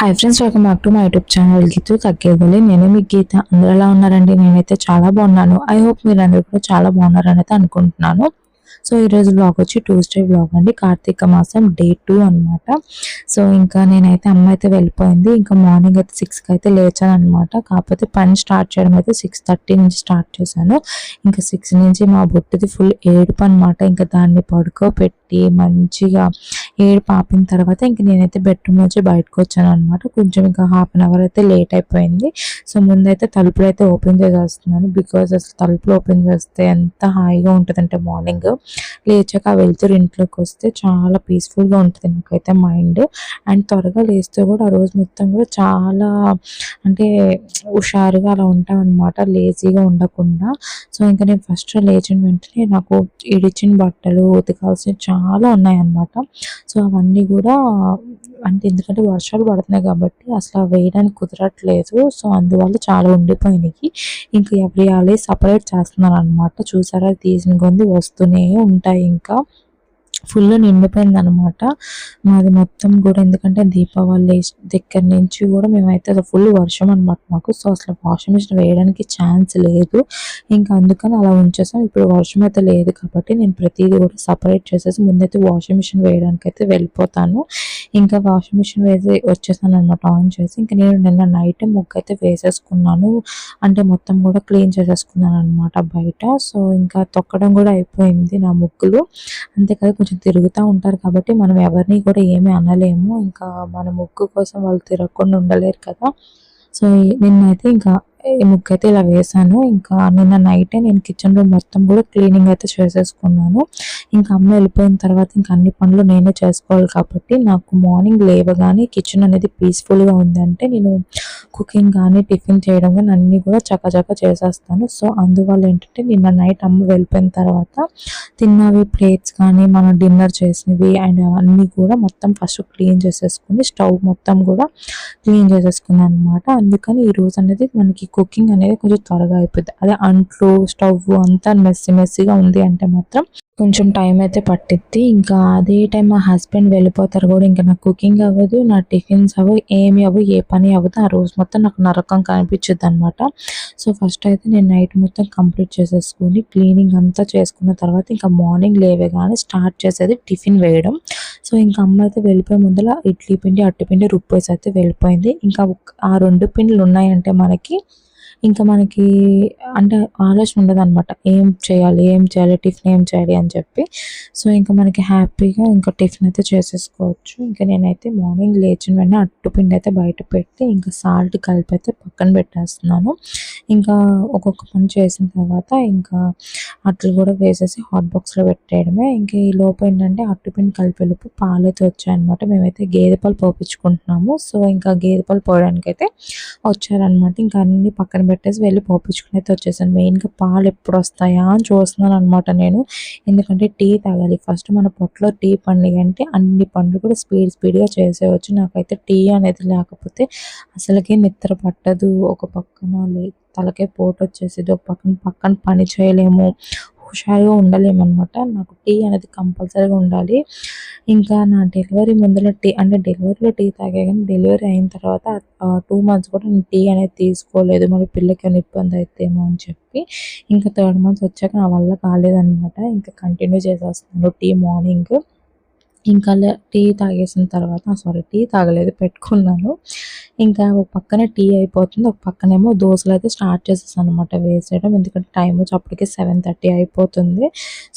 Hi friends, welcome back to my YouTube channel Geethu కక్కేగలి. నేను మీ గీత. అందరూ ఎలా ఉన్నారండి? నేనైతే చాలా బాగున్నాను. ఐ హోప్ మీరందరూ కూడా చాలా బాగున్నారని అయితే అనుకుంటున్నాను. సో ఈరోజు బ్లాగ్ వచ్చి ట్యూస్డే బ్లాగ్ అండి. కార్తీక మాసం డే 2 అనమాట. సో ఇంకా నేనైతే అమ్మ అయితే వెళ్ళిపోయింది. ఇంకా మార్నింగ్ అయితే 6కి అయితే లేచాను అనమాట. కాకపోతే పని స్టార్ట్ చేయడం అయితే 6:30 నుంచి స్టార్ట్ చేశాను. ఇంకా 6 నుంచి మా బొట్టుది ఫుల్ ఏడుపు అనమాట. ఇంకా దాన్ని పడుకోబెట్టి మంచిగా ఏడుపు ఆపిన తర్వాత ఇంక నేనైతే బెడ్రూమ్ నుంచి బయటకు వచ్చాను అనమాట. కొంచెం ఇంకా హాఫ్ అన్ అవర్ అయితే లేట్ అయిపోయింది. సో ముందైతే తలుపులు అయితే ఓపెన్ చేసేస్తున్నాను. బికాజ్ అసలు తలుపులు ఓపెన్ చేస్తే ఎంత హాయిగా ఉంటుందంటే మార్నింగ్ లేచాక ఆ వెళ్తురు ఇంట్లోకి వస్తే చాలా పీస్ఫుల్గా ఉంటుంది నాకైతే మైండ్. అండ్ త్వరగా లేస్తే కూడా ఆ రోజు మొత్తం కూడా చాలా అంటే హుషారుగా అలా ఉంటాం అనమాట, లేజీగా ఉండకుండా. సో ఇంకా నేను ఫస్ట్ లేచిన వెంటనే నాకు ఇడిచిన బట్టలు ఉతకాల్సినవి చాలా ఉన్నాయన్నమాట. సో అవన్నీ కూడా అంటే ఎందుకంటే వర్షాలు పడుతున్నాయి కాబట్టి అసలు వేయడానికి కుదరట్లేదు. సో అందువల్ల చాలా ఉండిపోయినాయి. ఇంకా ఎవరి సపరేట్ చేస్తున్నాను అనమాట. చూసారా, తీసిన కొంది వస్తూనే ఉంటాయి. ఇంకా ఫుల్ నిండిపోయింది అనమాట మాది మొత్తం కూడా. ఎందుకంటే దీపావళి దగ్గర నుంచి కూడా మేమైతే అసలు ఫుల్ వర్షం అనమాట మాకు. సో అసలు వాషింగ్ మిషన్ వేయడానికి ఛాన్స్ లేదు. ఇంకా అందుకని అలా ఉంచేసాం. ఇప్పుడు వర్షం అయితే లేదు కాబట్టి నేను ప్రతిదీ కూడా సపరేట్ చేసేసి ముందైతే వాషింగ్ మిషన్ వేయడానికి అయితే వెళ్ళిపోతాను. ఇంకా వాషింగ్ మిషన్ వేసి వచ్చేసాను అనమాట, ఆన్ చేసి. ఇంకా నేను నిన్న నైట్ ముగ్గు అయితే వేసేసుకున్నాను. అంటే మొత్తం కూడా క్లీన్ చేసేసుకున్నాను అనమాట బయట. సో ఇంకా తొక్కడం కూడా అయిపోయింది నా ముగ్గులు. అంతేకాదు కొంచెం తిరుగుతూ ఉంటారు కాబట్టి మనం ఎవరిని కూడా ఏమీ అనలేము. ఇంకా మన ముగ్గు కోసం వాళ్ళు తిరగకుండా ఉండలేరు కదా. సో నిన్నైతే ఇంకా ఈ ముగ్గు అయితే ఇలా వేసాను. ఇంకా నిన్న నైటే నేను కిచెన్ రూమ్ మొత్తం కూడా క్లీనింగ్ అయితే చేసేసుకున్నాను. ఇంకా అమ్మ వెళ్ళిపోయిన తర్వాత ఇంకా అన్ని పనులు నేనే చేసుకోవాలి కాబట్టి నాకు మార్నింగ్ లేవగానే కిచెన్ అనేది పీస్ఫుల్గా ఉందంటే నేను కుకింగ్ కానీ టిఫిన్ చేయడం కానీ అన్నీ కూడా చకచక చేసేస్తాను. సో అందువల్ల ఏంటంటే నిన్న నైట్ అమ్మ వెళ్ళిపోయిన తర్వాత తిన్నవి ప్లేట్స్ కానీ మనం డిన్నర్ చేసినవి అండ్ అవన్నీ కూడా మొత్తం ఫస్ట్ క్లీన్ చేసేసుకుని స్టవ్ మొత్తం కూడా క్లీన్ చేసేసుకున్నాను అనమాట. అందుకని ఈ రోజు అనేది మనకి కుకింగ్ అనేది కొంచెం త్వరగా అయిపోద్ది. అదే అంట్లు స్టవ్ అంతా మెస్సీగా ఉంది అంటే మాత్రం కొంచెం టైం అయితే పట్టిద్ది. ఇంకా అదే టైం మా హస్బెండ్ వెళ్ళిపోతారు కూడా. ఇంకా నాకు కుకింగ్ అవ్వదు, నా టిఫిన్స్ అవ్వవు, ఏమి అవ్వవు, ఏ పని అవ్వదు. ఆ రోజు మొత్తం నాకు నరకం కనిపించుద్ది అనమాట. సో ఫస్ట్ అయితే నేను నైట్ మొత్తం కంప్లీట్ చేసేసుకుని క్లీనింగ్ అంతా చేసుకున్న తర్వాత ఇంకా మార్నింగ్ లేవగానే స్టార్ట్ చేసేది టిఫిన్ వేయడం. సో ఇంకా అమ్మ అయితే వెళ్ళిపోయే ముందర ఇడ్లీ పిండి అట్టుపిండి రుబ్బేసి అయితే వెళ్ళిపోయింది. ఇంకా ఆ 2 పిండిలు ఉన్నాయంటే మనకి అంటే ఆలోచన ఉండదన్నమాట, ఏం చేయాలి టిఫిన్ ఏం చేయాలి అని చెప్పి. సో ఇంకా మనకి హ్యాపీగా ఇంకా టిఫిన్ అయితే చేసేసుకోవచ్చు. ఇంకా నేనైతే మార్నింగ్ లేచిన వెంటనే అట్టుపిండి అయితే బయట పెట్టి ఇంకా సాల్ట్ కలిపి అయితే పక్కన పెట్టేస్తున్నాను. ఇంకా ఒక్కొక్క పని చేసిన తర్వాత ఇంకా అట్లు కూడా వేసేసి హాట్ బాక్స్లో పెట్టేయడమే. ఇంకా ఈ లోపు ఏంటంటే అట్టుపిండి కలిపేలోపు పాలు అయితే వచ్చాయన్నమాట. మేమైతే గేదె పాలు పోపించుకుంటున్నాము. సో ఇంకా గేదె పాలు పోయడానికి అయితే వచ్చారనమాట. ఇంకా అన్ని పక్కన పెట్టేసి వెళ్ళి పోపించుకుని అయితే వచ్చేసాను. మెయిన్గా పాలు ఎప్పుడు వస్తాయా అని చూస్తున్నాను అనమాట నేను. ఎందుకంటే టీ తాగాలి ఫస్ట్. మన పొట్టలో టీ పండుగ అంటే అన్ని పనులు కూడా స్పీడ్గా చేసేయచ్చు. నాకైతే టీ అనేది లేకపోతే అసలుకే నిద్ర పట్టదు. ఒక పక్కన తలకే పోటు వచ్చేసేది, ఒక పక్కన పని చేయలేము, హుషారుగా ఉండలేము అనమాట. నాకు టీ అనేది కంపల్సరీగా ఉండాలి. ఇంకా నా డెలివరీ ముందర టీ అంటే డెలివరీలో టీ తాగే, కానీ డెలివరీ అయిన తర్వాత 2 months కూడా నేను టీ అనేది తీసుకోలేదు. మరి పిల్లకి ఏమైనా ఇబ్బంది అయితేమో అని చెప్పి ఇంకా 3rd month వచ్చాక నా వల్ల కాలేదనమాట. ఇంకా కంటిన్యూ చేసేస్తున్నాను టీ మార్నింగ్. ఇంకా టీ తాగేసిన తర్వాత టీ తాగలేదు, పెట్టుకున్నాను. ఇంకా ఒక పక్కన టీ అయిపోతుంది, ఒక పక్కనేమో దోశలు అయితే స్టార్ట్ చేసేసాను అనమాట వేసేయడం. ఎందుకంటే టైం వచ్చి అప్పటికే 7:30 అయిపోతుంది.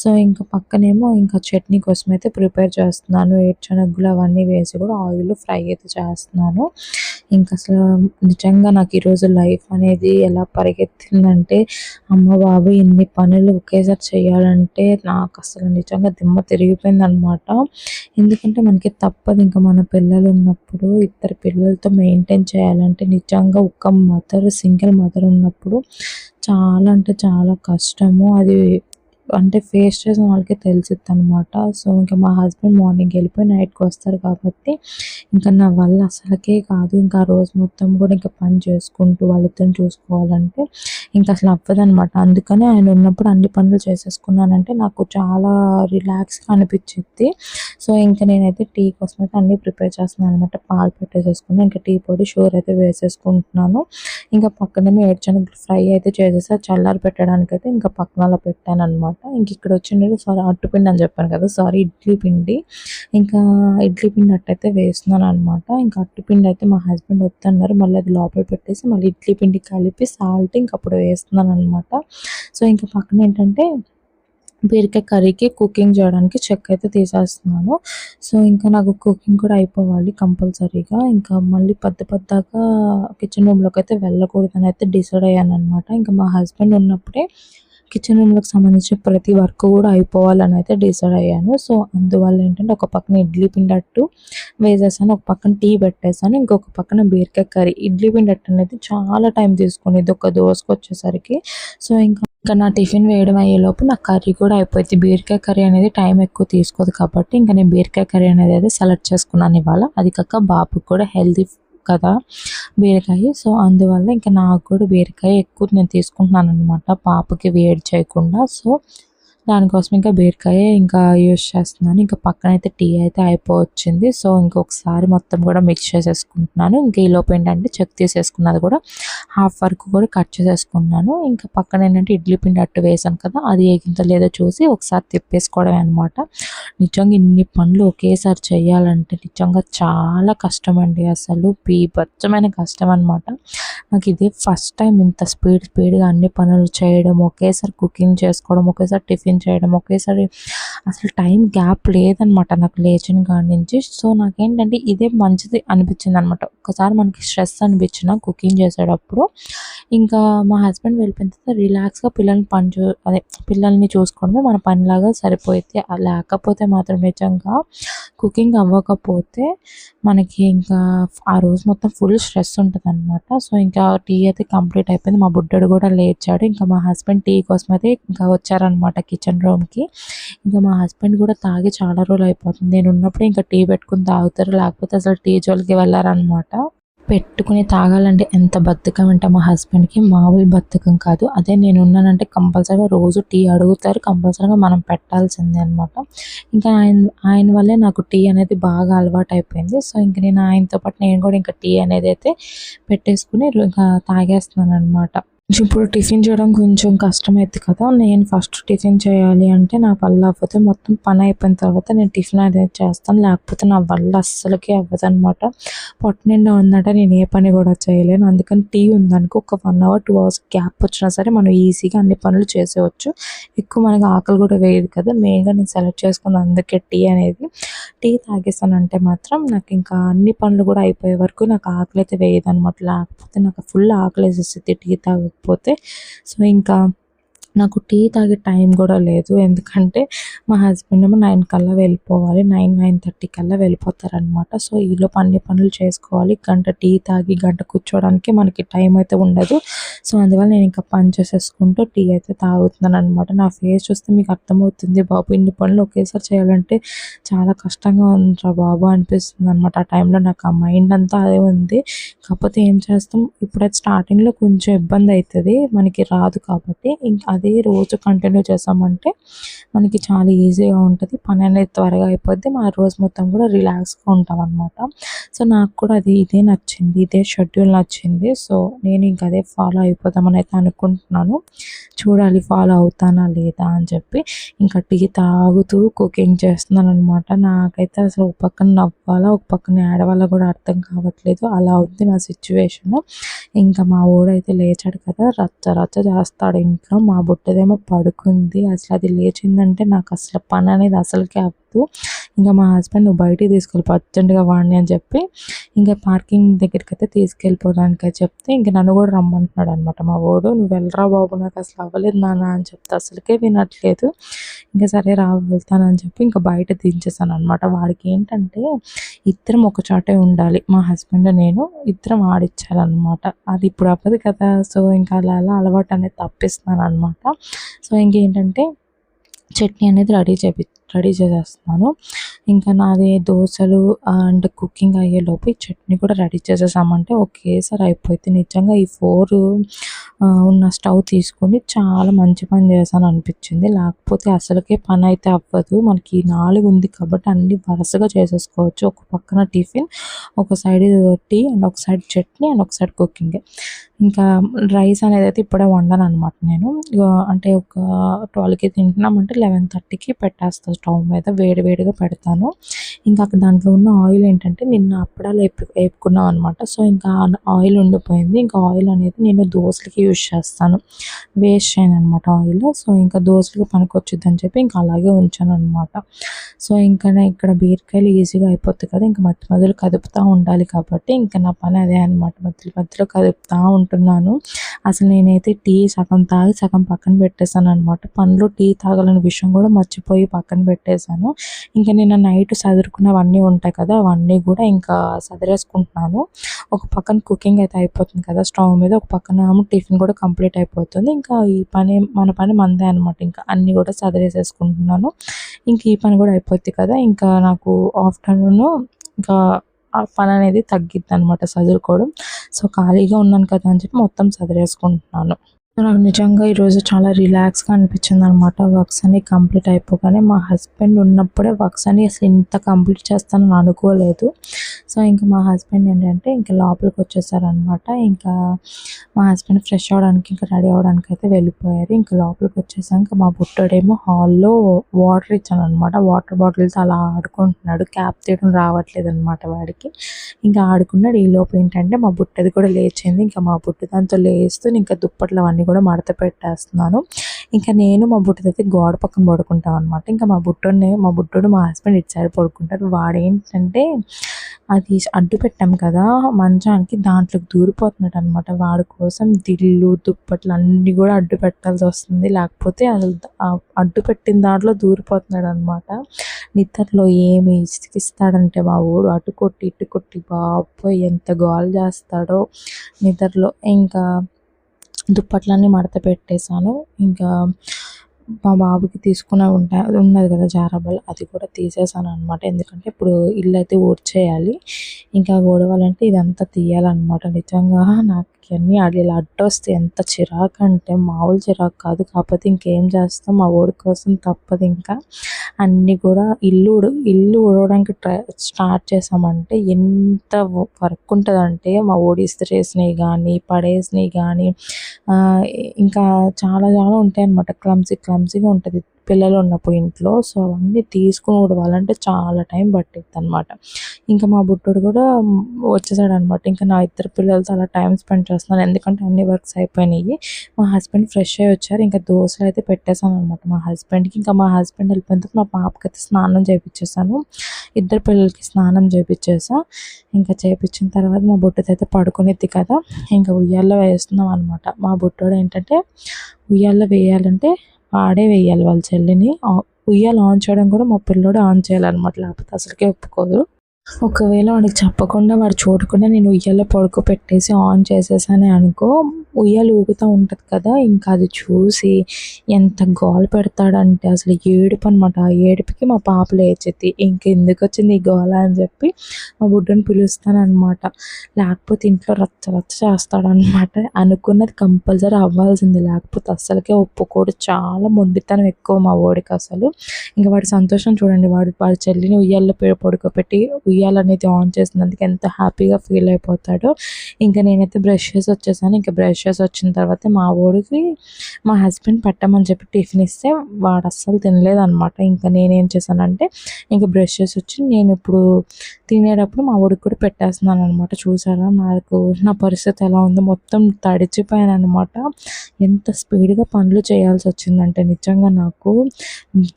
సో ఇంకా పక్కనేమో ఇంకా చట్నీ కోసం అయితే ప్రిపేర్ చేస్తున్నాను. ఏరుశనగలు అవన్నీ వేసి కూడా ఆయిల్ ఫ్రై అయితే చేస్తున్నాను. ఇంకా అసలు నిజంగా నాకు ఈరోజు లైఫ్ అనేది ఎలా పరిగెత్తిందంటే, అమ్మ బాబు ఇన్ని పనులు ఒకేసారి చేయాలంటే నాకు అసలు నిజంగా దిమ్మ తిరిగిపోయింది అనమాట. ఎందుకంటే మనకి తప్పదు. ఇంకా మన పిల్లలు ఉన్నప్పుడు 2 పిల్లలతో మెయింటైన్ చేయాలంటే నిజంగా ఒక సింగిల్ మదర్ ఉన్నప్పుడు చాలా అంటే చాలా కష్టము. అది అంటే ఫేస్ చేసిన వాళ్ళకి తెలిసిద్ది అనమాట. సో ఇంకా మా హస్బెండ్ మార్నింగ్ వెళ్ళిపోయి నైట్కి వస్తారు కాబట్టి ఇంకా నా వల్ల అసలుకే కాదు. ఇంకా ఆ రోజు మొత్తం కూడా ఇంకా పని చేసుకుంటూ వాళ్ళిద్దరిని చూసుకోవాలంటే ఇంకా అసలు అవ్వదనమాట. అందుకని ఆయన ఉన్నప్పుడు అన్ని పనులు చేసేసుకున్నానంటే నాకు చాలా రిలాక్స్గా అనిపించిద్ది. సో ఇంకా నేనైతే టీ కోసం అయితే అన్నీ ప్రిపేర్ చేస్తున్నాను అనమాట. పాలు పెట్టేసేసుకున్నాను, ఇంకా టీ పొడి షుగర్ అయితే వేసేసుకుంటున్నాను. ఇంకా పక్కనేమో ఏరుశనగలు ఫ్రై అయితే చేసేసి చల్లారి పెట్టడానికి అయితే ఇంకా పక్కన అలా పెట్టాను అనమాట. ఇంక ఇక్కడ వచ్చిండే సారీ అట్టుపిండి అని చెప్పాను కదా, సారీ ఇడ్లీ పిండి. ఇంకా ఇడ్లీ పిండి అట్టయితే వేస్తున్నాను అనమాట. ఇంకా అట్టుపిండి అయితే మా హస్బెండ్ వద్దన్నారు, మళ్ళీ అది లోపల పెట్టేసి మళ్ళీ ఇడ్లీ పిండి కలిపి సాల్ట్ ఇంక అప్పుడు వేస్తున్నాను అనమాట. సో ఇంకా పక్కన ఏంటంటే బీరకాయ కర్రీకి కుకింగ్ చేయడానికి చెక్క అయితే తీసేస్తున్నాను. సో ఇంకా నాకు కుకింగ్ కూడా అయిపోవాలి కంపల్సరీగా. ఇంకా మళ్ళీ పెద్దగా కిచెన్ రూమ్లోకి అయితే వెళ్ళకూడదని అయితే డిసైడ్ అయ్యాను అనమాట. ఇంకా మా హస్బెండ్ ఉన్నప్పుడే కిచెన్ రూమ్లోకి సంబంధించిన ప్రతి వర్క్ కూడా అయిపోవాలని అయితే డిసైడ్ అయ్యాను. సో అందువల్ల ఏంటంటే ఒక పక్కన ఇడ్లీ పిండి అట్టు వేసేసాను, ఒక పక్కన టీ పెట్టేసాను, ఇంకొక పక్కన బీరకాయ కర్రీ. ఇడ్లీ పిండి అట్టు అనేది చాలా టైం తీసుకునేది ఒక దోసకు వచ్చేసరికి. సో ఇంకా నా టిఫిన్ వేయడం అయ్యేలోపు నా కర్రీ కూడా అయిపోయింది. బీరకాయ కర్రీ అనేది టైం ఎక్కువ తీసుకోదు కాబట్టి ఇంకా నేను బీరకాయ కర్రీ అనేది అయితే సెలెక్ట్ చేసుకున్నాను ఇవాళ. అది కాక బాబుకి కూడా హెల్తీ కదా బీరకాయ. సో అందువల్ల ఇంకా నాకు కూడా బీరకాయ ఎక్కువ నేను తీసుకుంటున్నాను అనమాట, పాపకి వేడి చేయకుండా. సో దానికోసం ఇంకా బీరకాయ ఇంకా యూస్ చేస్తున్నాను. ఇంకా పక్కన అయితే టీ అయితే అయిపోవచ్చింది. సో ఇంకొకసారి మొత్తం కూడా మిక్స్ చేసేసుకుంటున్నాను. ఇంకా ఈలోపు ఏంటంటే చెక్ తీసేసుకున్నది కూడా హాఫ్ వరకు కూడా కట్ చేసేసుకున్నాను. ఇంకా పక్కన ఏంటంటే ఇడ్లీ పిండి అట్టు వేసాను కదా, అది ఏగిందో లేదో చూసి ఒకసారి తిప్పేసుకోవడమే అనమాట. నిజంగా ఇన్ని పనులు ఒకేసారి చేయాలంటే నిజంగా చాలా కష్టం అండి, అసలు బీభత్సమైన కష్టం అనమాట. నాకు ఇదే ఫస్ట్ టైం ఇంత స్పీడ్గా అన్ని పనులు చేయడం, ఒకేసారి కుకింగ్ చేసుకోవడం, ఒకేసారి టిఫిన్ చేయడం, ఒకేసారి అసలు టైం గ్యాప్ లేదనమాట నాకు లేచిన కాడి నుంచి. సో నాకేంటంటే ఇదే మంచిది అనిపించింది అనమాట. ఒక్కసారి మనకి స్ట్రెస్ అనిపించిన కుకింగ్ చేసేటప్పుడు ఇంకా మా హస్బెండ్ వెళ్ళిపోయిన తర్వాత రిలాక్స్గా పిల్లల్ని చూసుకోవడమే మన పనిలాగా సరిపోయింది. లేకపోతే మాత్రం నిజంగా కుకింగ్ అవ్వకపోతే మనకి ఇంకా ఆ రోజు మొత్తం ఫుల్ స్ట్రెస్ ఉంటుంది అనమాట. సో ఇంకా టీ అయితే కంప్లీట్ అయిపోయింది. మా బుడ్డోడు కూడా లేచాడు. ఇంకా మా హస్బెండ్ టీ కోసం అయితే ఇంకా వచ్చారనమాట కిచెన్ రూమ్కి. ఇంకా మా హస్బెండ్ కూడా తాగి చాలా రోజులు అయిపోతుంది. నేను ఉన్నప్పుడే ఇంకా టీ పెట్టుకుని తాగుతారు, లేకపోతే అసలు టీ జోలికి వెళ్ళారనమాట. పెట్టుకుని తాగాలంటే ఎంత బద్ధకం అంటే మా హస్బెండ్కి మామూలు బద్ధకం కాదు. అదే నేను ఉన్నానంటే కంపల్సరీగా రోజు టీ అడుగుతారు, కంపల్సరీగా మనం పెట్టాల్సిందే అనమాట. ఇంకా ఆయన వల్లే నాకు టీ అనేది బాగా అలవాటు అయిపోయింది. సో ఇంక నేను ఆయనతో పాటు నేను కూడా ఇంకా టీ అనేది అయితే పెట్టేసుకుని ఇంకా తాగేస్తున్నాను అనమాట. ఇప్పుడు టిఫిన్ చేయడం కొంచెం కష్టమైద్ది కదా, నేను ఫస్ట్ టిఫిన్ చేయాలి అంటే నా వల్ల అవ్వదు. మొత్తం పని అయిపోయిన తర్వాత నేను టిఫిన్ అనేది చేస్తాను, లేకపోతే నా వల్ల అస్సలకే అవ్వదు అనమాట. పొట్ట నిండా ఉందంటే నేను ఏ పని కూడా చేయలేను. అందుకని టీ ఉందనుకో ఒక 1 hour 2 hours గ్యాప్ వచ్చినా సరే మనం ఈజీగా అన్ని పనులు చేసేయచ్చు. ఎక్కువ మనకు ఆకలి కూడా వేయదు కదా. మెయిన్గా నేను సెలెక్ట్ చేసుకున్న అందుకే టీ అనేది. టీ తాగేసానంటే మాత్రం నాకు ఇంకా అన్ని పనులు కూడా అయిపోయే వరకు నాకు ఆకలి అయితే వేయదు అనమాట. లేకపోతే నాకు ఫుల్ ఆకలి వేసేస్తుంది టీ తాగకపోతే. సో ఇంకా నాకు టీ తాగే టైం కూడా లేదు, ఎందుకంటే మా హస్బెండ్ ఏమో 9 కల్లా వెళ్ళిపోవాలి, 9-9:30 కల్లా వెళ్ళిపోతారనమాట. సో ఈలోపు అన్ని పనులు చేసుకోవాలి. గంట టీ తాగి గంట కూర్చోవడానికి మనకి టైం అయితే ఉండదు. సో అందువల్ల నేను ఇంకా పని చేసేసుకుంటూ టీ అయితే తాగుతున్నాను అనమాట. నా ఫేస్ చూస్తే మీకు అర్థమవుతుంది, బాబు ఇన్ని పనులు ఒకేసారి చేయాలంటే చాలా కష్టంగా ఉందిరా బాబు అనిపిస్తుంది అనమాట. ఆ టైంలో నాకు ఆ మైండ్ అంతా అదే ఉంది. కాకపోతే ఏం చేస్తాం, ఇప్పుడైతే స్టార్టింగ్లో కొంచెం ఇబ్బంది అవుతుంది, మనకి రాదు కాబట్టి. ఇంకా అదే రోజు కంటిన్యూ చేసామంటే మనకి చాలా ఈజీగా ఉంటుంది, పని అనేది త్వరగా అయిపోద్ది, మన రోజు మొత్తం కూడా రిలాక్స్గా ఉంటాం అనమాట. సో నాకు కూడా ఇదే నచ్చింది, ఇదే షెడ్యూల్ నచ్చింది. సో నేను ఇంకా అదే ఫాలో అయిపోదామని అయితే అనుకుంటున్నాను. చూడాలి ఫాలో అవుతానా లేదా అని చెప్పి. ఇంకా టీ తాగుతూ కుకింగ్ చేస్తున్నాను అనమాట. నాకైతే అసలు ఒక పక్కన నవ్వాలా ఒక పక్కన ఏడవాలా కూడా అర్థం కావట్లేదు, అలా ఉంది నా సిచ్యువేషన్. ఇంకా మా ఊడైతే లేచాడు కదా, రచ్చ చేస్తాడు ఇంట్లో. మా బుట్టదేమో పడుకుంది. అసలు అది లేచిందంటే నాకు అసలు పని అనేది అసలుకే అవ్వదు. ఇంకా మా హస్బెండ్ నువ్వు బయటికి తీసుకెళ్ళిపో అర్జెంటుగా వాడిని అని చెప్పి ఇంకా పార్కింగ్ దగ్గరికి అయితే తీసుకెళ్ళిపోవడానికి చెప్తే ఇంకా నన్ను కూడా రమ్మంటున్నాడు అనమాట మా వాడు. నువ్వు వెళ్ళరా బాబు, నాకు అసలు అవ్వలేదు నాన్న అని చెప్తే అసలుకే వినట్లేదు. ఇంకా సరే రా వెళ్తానని చెప్పి ఇంకా బయట దించేసాను అనమాట. వాడికి ఏంటంటే ఇద్దరం ఒక చోటే ఉండాలి, మా హస్బెండ్ నేను ఇద్దరం ఆడిచ్చాలన్నమాట. అది ఇప్పుడు అవ్వదు కదా. సో ఇంకా అలా అలవాటు అనేది తప్పిస్తున్నాను అనమాట. సో ఇంకేంటంటే చట్నీ అనేది రెడీ చేసేస్తున్నాను. ఇంకా నాది దోసలు అండ్ కుకింగ్ అయ్యేలోపు ఈ చట్నీ కూడా రెడీ చేసేసామంటే ఒకేసారి అయిపోద్ది. నిజంగా ఈ 4 ఉన్న స్టవ్ తీసుకొని చాలా మంచి పని చేశాను అనిపించింది. లేకపోతే అసలుకే పని అయితే అవ్వదు. మనకి 4 ఉంది కాబట్టి అన్నీ వరుసగా చేసేసుకోవచ్చు. ఒక పక్కన టిఫిన్, ఒక సైడ్ టీ అండ్ ఒక సైడ్ చట్నీ అండ్ ఒక సైడ్ కుకింగ్. ఇంకా రైస్ అనేది అయితే ఇప్పుడే వండాననమాట నేను. అంటే ఒక 12కి తింటున్నామంటే 11:30కి పెట్టేస్తా స్టవ్ మీద. వేడి వేడిగా పెడతాను. ఇంకా అక్కడ దాంట్లో ఉన్న ఆయిల్ ఏంటంటే నిన్న అప్పడాలు వేపుకున్నాం అనమాట. సో ఇంకా ఆయిల్ ఉండిపోయింది. ఇంకా ఆయిల్ అనేది నేను దోసలకి యూజ్ చేస్తాను. వేస్ట్ చేయననమాట ఆయిల్. సో ఇంకా దోసలకి పనికొచ్చిద్దని చెప్పి ఇంకా అలాగే ఉంచాను అనమాట. సో ఇంకా ఇక్కడ బీరకాయలు ఈజీగా అయిపోద్ది కదా! ఇంకా మధ్య మధ్యలో కదుపుతూ ఉండాలి కాబట్టి ఇంకా నా పని అదే అనమాట. మధ్యలో మధ్యలో కదుపుతూ ఉంటున్నాను. అసలు నేనైతే టీ సగం తాగి సగం పక్కన పెట్టేసాను అనమాట. పనిలో టీ తాగాలనే విషయం కూడా మర్చిపోయి పక్కన పెట్టేశాను. ఇంకా నిన్న నైట్ సదురుకున్నవన్నీ ఉంటాయి కదా! అవన్నీ కూడా ఇంకా సదిరేసుకుంటున్నాను. ఒక పక్కన కుకింగ్ అయితే అయిపోతుంది కదా స్టవ్ మీద. ఒక పక్కన టిఫిన్ కూడా కంప్లీట్ అయిపోతుంది. ఇంకా ఈ పని మన పని మనదే అనమాట. ఇంకా అన్నీ కూడా సదిరేసేసుకుంటున్నాను. ఇంక ఈ పని కూడా అయిపోద్ది కదా! ఇంకా నాకు ఆఫ్టర్‌నూన్ ఇంకా ఆ పని అనేది తగ్గిద్దనమాట సదురుకోవడం. సో, ఖాళీగా ఉన్నాను కదా అని చెప్పి మొత్తం సదిరేసుకుంటున్నాను. నాకు నిజంగా ఈరోజు చాలా రిలాక్స్‌గా అనిపించిందనమాట. వర్క్స్ అన్నీ కంప్లీట్ అయిపోగానే మా హస్బెండ్ ఉన్నప్పుడే వర్క్స్ అన్నీ అసలు ఇంత కంప్లీట్ చేస్తానని అనుకోలేదు. సో, ఇంకా మా హస్బెండ్ ఏంటంటే ఇంకా లోపలికి వచ్చేసారనమాట. ఇంకా మా హస్బెండ్ ఫ్రెష్ అవ్వడానికి ఇంకా రెడీ అవ్వడానికి అయితే వెళ్ళిపోయారు. ఇంకా లోపలికి వచ్చేసాక మా బుట్టోడేమో హాల్‌లో వాటర్ ఇచ్చాననమాట. వాటర్ బాటిల్‌తో అలా ఆడుకుంటున్నాడు. క్యాప్ తీయడం రావట్లేదనమాట వాడికి. ఇంకా ఆడుకున్నాడు. ఈలోపు ఏంటంటే మా బుట్టది కూడా లేచింది. ఇంకా మా బుట్ట దాంతో లేస్తూ ఇంకా దుప్పట్లు అవన్నీ కూడా మడత పెట్టేస్తున్నాను. ఇంకా నేను మా బుట్టదైతే గోడ పక్కన పడుకుంటాం అనమాట. ఇంకా మా బుట్టోడు మా హస్బెండ్ ఇటు సైడ్ పడుకుంటారు. వాడేంటంటే అది అడ్డు పెట్టాం కదా మంచానికి, దాంట్లోకి దూరిపోతున్నాడు అనమాట. వాడి కోసం దిల్లు దుప్పట్లు అన్నీ కూడా అడ్డు పెట్టాల్సి వస్తుంది. లేకపోతే అసలు అడ్డు పెట్టిన దాంట్లో దూరిపోతున్నాడు అనమాట. నిద్రలో ఏమి ఇస్తాడంటే మా ఊడు అటు కొట్టి ఇటు కొట్టి బాబోయ్ ఎంత గోల చేస్తాడో నిద్రలో. ఇంకా దుప్పట్లన్నీ మడత పెట్టేశాను. ఇంకా మా బాబుకి ఉన్నది కదా జారబల్ల, అది కూడా తీసేసాను అనమాట. ఎందుకంటే ఇప్పుడు ఇల్లు అయితే ఊడ్చేయాలి. ఇంకా ఊడవాలంటే ఇదంతా తీయాలన్నమాట. నిజంగా నాకు అన్నీ ఇలా అడ్డొస్తే ఎంత చిరాకు అంటే మామూలు చిరాకు కాదు. కాకపోతే ఇంకేం చేస్తాం, మా ఊడి కోసం తప్పదు. ఇంకా అన్నీ కూడా ఇల్లు ఊడవడానికి స్టార్ట్ చేసామంటే ఎంత వర్క్ ఉంటుందంటే మా ఊడి ఇస్త్రీ కానీ పడేసినవి కానీ ఇంకా చాలా చాలా ఉంటాయన్నమాట. క్లమ్జీగా ఉంటుంది పిల్లలు ఉన్నప్పుడు ఇంట్లో. సో అవన్నీ తీసుకుని ఊడవాలంటే చాలా టైం పట్టిద్దనమాట. ఇంకా మా బుడ్డోడు కూడా వచ్చేసాడనమాట. ఇంకా నా ఇద్దరు పిల్లలతో అలా టైం స్పెండ్ చేస్తున్నాను. ఎందుకంటే అన్ని వర్క్స్ అయిపోయినాయి. మా హస్బెండ్ ఫ్రెష్ అయ్యి వచ్చారు. ఇంకా దోశలు అయితే పెట్టేశాను అనమాట మా హస్బెండ్కి. ఇంకా మా హస్బెండ్ వెళ్ళిపోయిన తర్వాత మా పాపకైతే స్నానం చేయించేసాను. ఇద్దరు పిల్లలకి స్నానం చేయించేసా. ఇంకా చేయించిన తర్వాత మా బుడ్డదైతే పడుకునేది కదా, ఇంకా ఉయ్యాల్లో వేస్తున్నాం అనమాట. మా బుడ్డోడు ఏంటంటే ఉయ్యాల్లో వేయాలంటే వాడే వేయాలి వాళ్ళ చెల్లిని. ఉయ్యాల ఆన్ చేయడం కూడా మా పిల్లోడు ఆన్ చేయాలన్నమాట. లేకపోతే అసలుకే ఒప్పుకోదు. ఒకవేళ వాడికి చెప్పకుండా వాడు చూడకుండా నేను ఉయ్యాల్లో పడుకోబెట్టేసి ఆన్ చేసేసానే అనుకో, ఉయ్యాల ఊగుతూ ఉంటుంది కదా, ఇంకా అది చూసి ఎంత గోల పెడతాడంటే అసలు ఏడుపు అనమాట. ఆ ఏడుపుకి మా పాప లేచిద్ది. ఇంకెందుకు వచ్చింది ఈ గోల అని చెప్పి మా బుడ్డని పిలుస్తానమాట. లేకపోతే ఇంట్లో రచ్చ రచ్చ చేస్తాడనమాట. అనుకున్నది కంపల్సరీ అవ్వాల్సింది, లేకపోతే అస్సలకే ఒప్పుకోడు. చాలా మొండితనం ఎక్కువ మా వాడికి అసలు. ఇంకా వాడి సంతోషం చూడండి. వాడి చెల్లిని ఉయ్యాల్లో పడుకోబెట్టి ఉయ్యాలనేది ఆన్ చేసినందుకు ఎంత హ్యాపీగా ఫీల్ అయిపోతాడో. ఇంకా నేనైతే బ్రష్ చేసి వచ్చేసాను. ఇంకా బ్రష్ చేసి వచ్చిన తర్వాత మా వాడికి మా హస్బెండ్ పెట్టమని చెప్పి టిఫిన్ ఇస్తే వాడు అస్సలు తినలేదన్నమాట. ఇంకా నేనేం చేశానంటే ఇంకా బ్రష్ చేసి వచ్చి నేను ఇప్పుడు తినేటప్పుడు మా వాడికి కూడా పెట్టేస్తున్నాను అనమాట. చూసారా నా పరిస్థితి ఎలా ఉందో, మొత్తం తడిచిపోయాను అనమాట. ఎంత స్పీడ్గా పనులు చేయాల్సి వచ్చిందంటే నిజంగా నాకు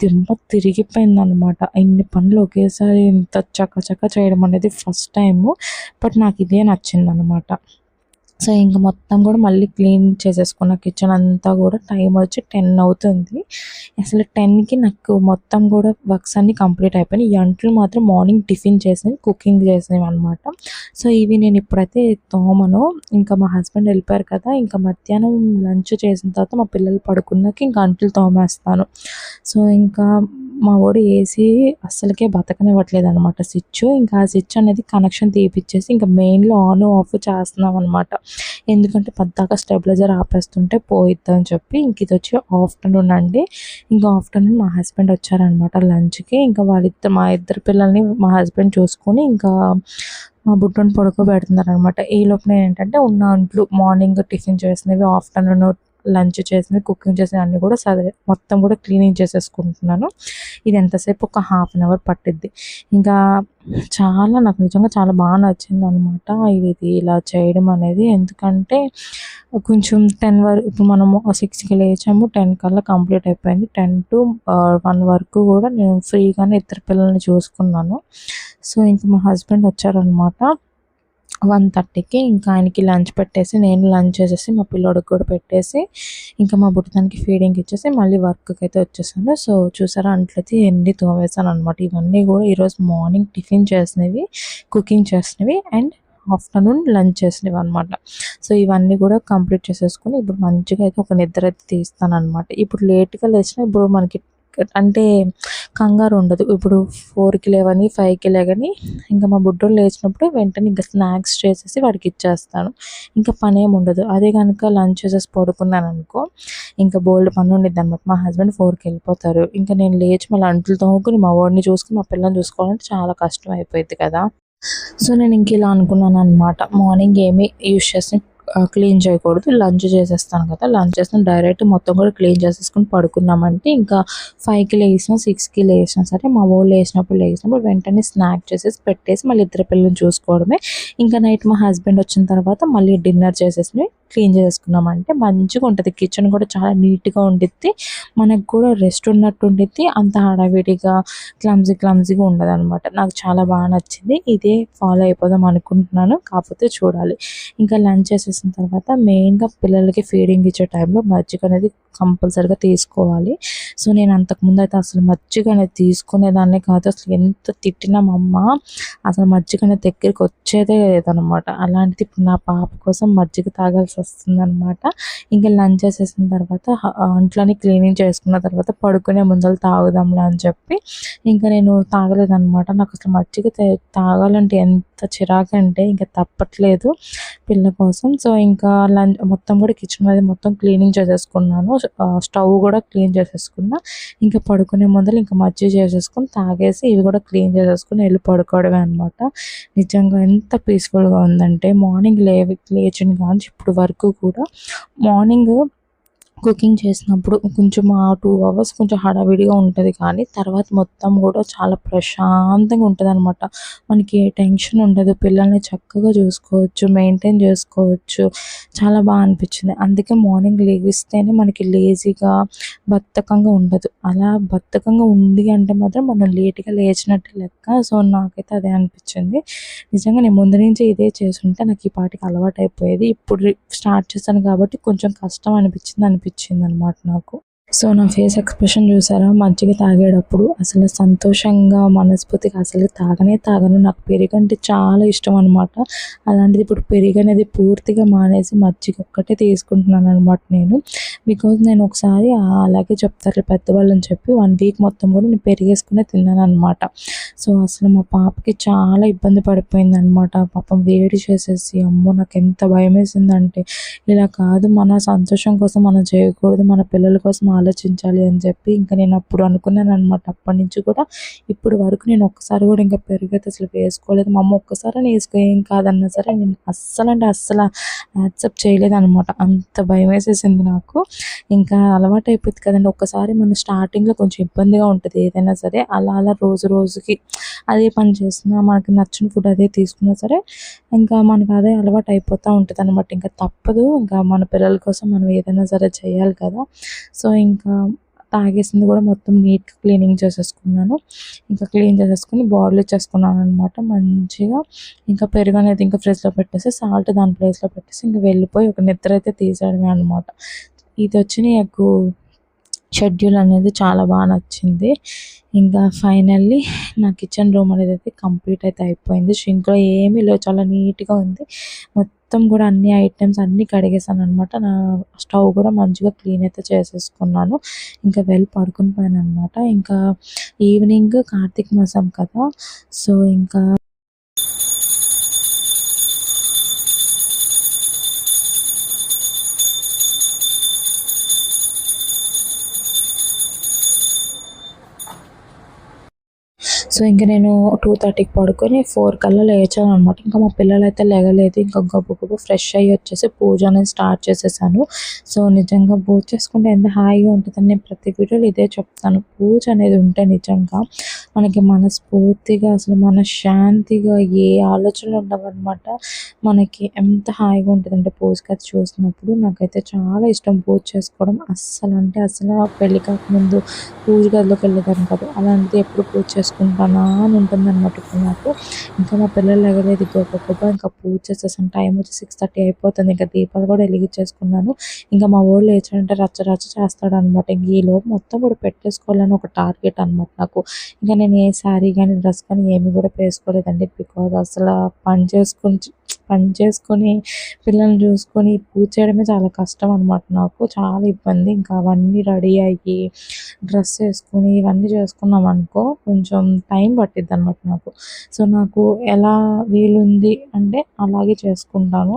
దిమ్మ తిరిగిపోయిందనమాట. ఇన్ని పనులు ఒకేసారి ఇంత చకచక చేయడం అనేది ఫస్ట్ టైము. బట్ నాకు ఇదే నచ్చిందనమాట. సో ఇంక మొత్తం కూడా మళ్ళీ క్లీన్ చేసేసుకున్న కిచెన్ అంతా కూడా టైం వచ్చి 10 అవుతుంది. అసలు 10కి నాకు మొత్తం కూడా వర్క్స్ అన్నీ కంప్లీట్ అయిపోయినాయి. ఈ అంట్లు మాత్రం మార్నింగ్ టిఫిన్ చేసినవి, కుకింగ్ చేసినవి అనమాట. సో ఇవి నేను ఇప్పుడైతే తోమను. ఇంకా మా హస్బెండ్ వెళ్ళిపోయారు కదా, ఇంకా మధ్యాహ్నం లంచ్ చేసిన తర్వాత మా పిల్లలు పడుకున్నాక ఇంకా అంట్లు తోమేస్తాను. సో ఇంకా మా వాడు ఏసీ అస్సలకే బతకనివ్వట్లేదు అనమాట స్విచ్. ఇంకా ఆ స్విచ్ అనేది కనెక్షన్ తీపిచ్చేసి ఇంకా మెయిన్‌లో ఆన్, ఆఫ్ చేస్తున్నాం అనమాట. ఎందుకంటే పద్దాక స్టెబిలైజర్ ఆపేస్తుంటే పోయిద్దని చెప్పి. ఇంక ఇదొచ్చి ఆఫ్టర్‌నూన్ అండి. ఇంకా ఆఫ్టర్‌నూన్ మా హస్బెండ్ వచ్చారనమాట లంచ్‌కి. ఇంకా మా ఇద్దరు పిల్లల్ని మా హస్బెండ్ చూసుకొని ఇంకా మా బుడ్డోడిని పడుకోబెడుతున్నారనమాట. ఈ లోపున ఏంటంటే ఉన్న అంట్లు మార్నింగ్ టిఫిన్ చేసినవి, ఆఫ్టర్‌నూన్ లంచ్ చేసినవి, కుకింగ్ చేసినవి అన్నీ కూడా మొత్తం కూడా క్లీనింగ్ చేసేసుకుంటున్నాను. ఇది ఎంతసేపు ఒక హాఫ్ అన్ అవర్ పట్టిద్ది. ఇంకా నాకు నిజంగా చాలా బాగా నచ్చిందనమాట ఇది ఇలా చేయడం అనేది. ఎందుకంటే కొంచెం 10 వరకు ఇప్పుడు మనము 6కి లేచాము, 10 కల్లా కంప్లీట్ అయిపోయింది. 10-1 వరకు కూడా నేను ఫ్రీగానే ఇద్దరు పిల్లల్ని చూసుకున్నాను. సో ఇంక మా హస్బెండ్ వచ్చారనమాట 1:30కి. ఇంకా ఆయనకి లంచ్ పెట్టేసి, నేను లంచ్ చేసేసి, మా పిల్లోడికి కూడా పెట్టేసి, ఇంకా మా బుడ్డదానికి ఫీడింగ్ ఇచ్చేసి మళ్ళీ వర్క్‌కి అయితే వచ్చేసాను. సో చూసారా అంట్లయితే ఎన్ని తోమేసాను అనమాట. ఇవన్నీ కూడా ఈరోజు మార్నింగ్ టిఫిన్ చేసినవి, కుకింగ్ చేసినవి అండ్ ఆఫ్టర్‌నూన్ లంచ్ చేసినవి అనమాట. సో ఇవన్నీ కూడా కంప్లీట్ చేసేసుకొని ఇప్పుడు మంచిగా అయితే ఒక నిద్ర అయితే తీస్తాననమాట. ఇప్పుడు లేట్‌గా లేచినా ఇప్పుడు మనకి అంటే కంగారు ఉండదు. ఇప్పుడు 4కి లేవని, 5కి లెగని ఇంకా మా బుడ్డోడు లేచినప్పుడు వెంటనే ఇంకా స్నాక్స్ చేసేసి వాడికి ఇచ్చేస్తాను. ఇంకా పనేమి ఉండదు. అదే కనుక లంచ్ చేసేసి పడుకున్నాననుకో ఇంకా బోలెడు పని ఉండిద్దనమాట. మా హస్బెండ్ 4కి వెళ్ళిపోతారు. ఇంకా నేను లేచి మళ్ళీ అంట్లు తోముకొని, మా వాడిని చూసుకొని, మా పిల్లని చూసుకోవాలంటే చాలా కష్టం అయిపోయిద్ది కదా. సో నేను ఇంక ఇలా అనుకున్నాననమాట. మార్నింగ్ ఏమి యూజ్ చేసి క్లీన్ చేయకూడదు. లంచ్ చేసేస్తాను కదా, లంచ్ చేస్తాను డైరెక్ట్ మొత్తం కూడా క్లీన్ చేసేసుకొని పడుకున్నామంటే ఇంకా 5కి లేసినా, 6కి లేసినా సరే మా వోళ్ళు లేచినప్పుడు వెంటనే స్నాక్ చేసేసి పెట్టేసి మళ్ళీ ఇద్దరు పిల్లల్ని చూసుకోవడమే. ఇంకా నైట్ మా హస్బెండ్ వచ్చిన తర్వాత మళ్ళీ డిన్నర్ చేసేసి క్లీన్ చేసుకున్నామంటే మంచిగా ఉంటుంది. కిచెన్ కూడా చాలా నీట్‌గా ఉండిద్ది. మనకు కూడా రెస్ట్ ఉన్నట్టు ఉండిద్ది. అంత హడావిడిగా క్లమ్జీగా ఉండదనమాట. నాకు చాలా బాగా నచ్చింది. ఇదే ఫాలో అయిపోదాం అనుకుంటున్నాను. కాకపోతే చూడాలి. ఇంకా లంచ్ చేసేసిన తర్వాత మెయిన్‌గా పిల్లలకి ఫీడింగ్ ఇచ్చే టైంలో మజ్జిగ అనేది కంపల్సరీగా తీసుకోవాలి. సో నేను అంతకుముందు అయితే అసలు మజ్జిగ అనేది తీసుకునేదాన్నే కాదు. అసలు ఎంత తిట్టినా మా అమ్మ అసలు మజ్జిగ అనేది దగ్గరికి వచ్చేదే లేదనమాట. అలాంటిది ఇప్పుడు నా పాప కోసం మజ్జిగ తాగాల్సి వస్తుందనమాట. ఇంకా లంచ్ చేసేసిన తర్వాత అంట్లన్నీ క్లీనింగ్ చేసుకున్న తర్వాత పడుకునే ముందర తాగుదాంలే అని చెప్పి ఇంకా నేను తాగలేదనమాట. నాకు అసలు మజ్జిగ తాగాలంటే ఎంత చిరాకంటే ఇంకా తప్పట్లేదు పిల్ల కోసం. సో ఇంకా మొత్తం కూడా కిచెన్ అది మొత్తం క్లీనింగ్ చేసేసుకున్నాను. స్టవ్ కూడా క్లీన్ చేసేసుకున్నా. ఇంకా పడుకునే ముందర ఇంకా మజ్జిగ చేసేసుకొని తాగేసి ఇవి కూడా క్లీన్ చేసేసుకొని వెళ్ళి పడుకోవడమే అనమాట. నిజంగా ఎంత పీస్ఫుల్‌గా ఉందంటే మార్నింగ్ లేచిన కానుంచి ఇప్పుడు వరకు కూడా మార్నింగ్ కుకింగ్ చేసినప్పుడు కొంచెం ఆ 2 అవర్స్ కొంచెం హడావిడిగా ఉంటది కానీ తర్వాత మొత్తం కూడా చాలా ప్రశాంతంగా ఉంటదనమాట. మనకి ఏ టెన్షన్ ఉండదు. పిల్లల్ని చక్కగా చూసుకోవచ్చు, మెయింటైన్ చేసుకోవచ్చు. చాలా బాగా అనిపించింది. అందుకే మార్నింగ్ లెగిస్తేనే మనకి లేజీగా, బద్ధకంగా ఉండదు. అలా బద్ధకంగా ఉంది అంటే మాత్రం మనం లేట్‌గా లేచినట్టే లెక్క. సో నాకైతే అదే అనిపించింది. నిజంగా నేను ముందు నుంచి ఇదే చేసుంటే నాకు ఈ పాటికి అలవాటైపోయేది. ఇప్పుడు స్టార్ట్ చేశాను కాబట్టి కొంచెం కష్టం అనిపించిందనమాట నాకు. సో నా ఫేస్ ఎక్స్ప్రెషన్ చూసారా మజ్జిగ తాగేటప్పుడు అసలు సంతోషంగా మనస్ఫూర్తిగా అసలు తాగను. నాకు పెరుగంటే చాలా ఇష్టం అనమాట. అలాంటిది ఇప్పుడు పెరుగు అనేది పూర్తిగా మానేసి మజ్జిగ ఒక్కటే తీసుకుంటున్నాను అనమాట నేను. బికాజ్ నేను ఒకసారి అలాగే చెప్తారు పెద్దవాళ్ళని చెప్పి 1 వీక్ మొత్తం కూడా నేను పెరిగేసుకునే తిన్నాననమాట. సో అసలు మా పాపకి చాలా ఇబ్బంది పడిపోయిందనమాట. పాపం వేడి చేసేసి అమ్మో నాకు ఎంత భయమేసిందంటే ఇలా కాదు, మన సంతోషం కోసం మనం చేయకూడదు, మన పిల్లల కోసం ఆలోచించాలి అని చెప్పి ఇంకా నేను అప్పుడు అనుకున్నాననమాట. అప్పటి నుంచి కూడా ఇప్పుడు వరకు నేను ఒక్కసారి కూడా ఇంకా పెరుగైతే అసలు వేసుకోలేదు. మా అమ్మ ఒక్కసారి వేసుకో ఏం కాదన్నా సరే నేను అస్సలు యాక్సెప్ట్ చేయలేదనమాట. అంత భయమేసేసింది నాకు. ఇంకా అలవాటు అయిపోద్ది కదండి. ఒక్కసారి మనం స్టార్టింగ్‌లో కొంచెం ఇబ్బందిగా ఉంటది ఏదైనా సరే. అలా రోజుకి అదే పని చేసినా మనకి నచ్చిన ఫుడ్ అదే తీసుకున్నా సరే ఇంకా మనకు అదే అలవాటు అయిపోతూ ఉంటదనమాట. ఇంకా తప్పదు. ఇంకా మన పిల్లల కోసం మనం ఏదైనా సరే చేయాలి కదా. సో ఇంకా తాగేసింది కూడా మొత్తం నీట్గా క్లీనింగ్ చేసేసుకున్నాను. ఇంకా క్లీన్ చేసేసుకుని బాయిల్ ఇచ్చేసుకున్నాను అనమాట మంచిగా. ఇంకా పెరుగు అనేది ఇంకా ఫ్రిడ్జ్లో పెట్టేసి సాల్ట్ దాని ప్లేస్లో పెట్టేసి ఇంకా వెళ్ళిపోయి ఒక నిద్ర అయితే తీసేయడమే అనమాట. ఇది వచ్చి నాకు షెడ్యూల్ అనేది చాలా బాగా నచ్చింది. ఇంకా ఫైనల్లీ నా కిచెన్ రూమ్ అనేది అయితే కంప్లీట్ అయితే అయిపోయింది. షింక్లో ఏమీ లేవు, చాలా నీట్గా ఉంది. మొత్తం కూడా అన్ని ఐటమ్స్ అన్నీ కడిగేసాను అనమాట. నా స్టవ్ కూడా మంచిగా క్లీన్ అయితే చేసేసుకున్నాను. ఇంకా వెళ్ళి పడుకుని పోయాను అనమాట. ఇంకా ఈవినింగ్ కార్తీక మాసం కదా, సో ఇంకా సో ఇంక నేను 2:30కి పడుకొని 4 కల్లా లేచాను అనమాట. ఇంకా మా పిల్లలు అయితే లేగలేదు. ఇంకా గబగబా ఫ్రెష్ అయ్యి వచ్చేసి పూజ అనేది స్టార్ట్ చేసేసాను. సో నిజంగా పూజ చేసుకుంటే ఎంత హాయిగా ఉంటుందని నేను ప్రతి వీడియోలో ఇదే చెప్తాను. పూజ అనేది ఉంటే నిజంగా మనకి మనస్ఫూర్తిగా అసలు మనశ్శాంతిగా ఏ ఆలోచనలు ఉండవన్నమాట. మనకి ఎంత హాయిగా ఉంటుందంటే పూజ గది చూసినప్పుడు. నాకైతే చాలా ఇష్టం పూజ చేసుకోవడం. అస్సలు అంటే అసలు పెళ్ళి కాకముందు పూజ గదిలోకి వెళ్ళేదాన్ని కాదు. అలాంటిది ఎప్పుడు పూజ చేసుకుంటానా అని ఉంటుందన్నమాట ఇప్పుడు నాకు. ఇంకా మా పిల్లలు లెగలేదు గబగబా ఇంకా పూజ చేసేసాను. టైం వచ్చి 6:30 అయిపోతుంది. ఇంకా దీపాలు కూడా వెలిగించేసుకున్నాను. ఇంకా మా వాడు లేచాడంటే రచ్చ రచ్చ చేస్తాడనమాట. ఇంక ఈలోపు మొత్తం కూడా పెట్టేసుకోవాలని ఒక టార్గెట్ అనమాట నాకు. ఇంకా నేను ఏ శారీ కానీ డ్రెస్ కానీ ఏమి కూడా వేసుకోలేదండి. బికాజ్ అసలు పని చేసుకొని పిల్లల్ని చూసుకొని పూజ చేయడమే చాలా కష్టం అనమాట నాకు. చాలా ఇబ్బంది. ఇంకా అవన్నీ రెడీ అయ్యి డ్రెస్ వేసుకొని ఇవన్నీ చేసుకున్నాం అనుకో కొంచెం టైం పట్టిద్ది అనమాట నాకు. సో నాకు ఎలా వీలుంది అంటే అలాగే చేసుకుంటాను.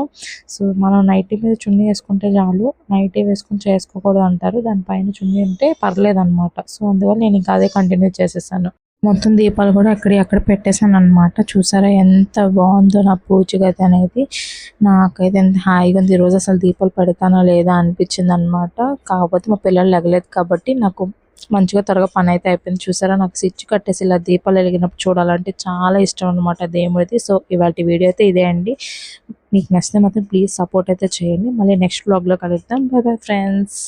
సో మనం నైటీ మీద చున్నీ వేసుకుంటే చాలు, నైటీ వేసుకొని చేసుకోకూడదు అంటారు. దానిపైన చున్నీ ఉంటే పర్లేదన్నమాట. సో అందువల్ల నేను ఇంకా అదే కంటిన్యూ చేసేసాను. మొత్తం దీపాలు కూడా అక్కడ పెట్టేసాను అనమాట. చూసారా ఎంత బాగుందో నా పూజ గది అనేది. నాకైతే ఎంత హాయిగా ఉంది. ఈరోజు అసలు దీపాలు పెడతానా లేదా అనిపించింది అనమాట. కాకపోతే మా పిల్లలు లెగలేదు కాబట్టి నాకు మంచిగా త్వరగా పని అయితే అయిపోయింది. చూసారా నాకు స్విచ్ కట్టేసి ఇలా దీపాలు వెలిగినప్పుడు చూడాలంటే చాలా ఇష్టం అనమాట దేవుడిది. సో ఇవాళ వీడియో అయితే ఇదే అండి. మీకు నచ్చితే మాత్రం ప్లీజ్ సపోర్ట్ అయితే చేయండి. మళ్ళీ నెక్స్ట్ బ్లాగ్లో కలుద్దాం. By bye friends.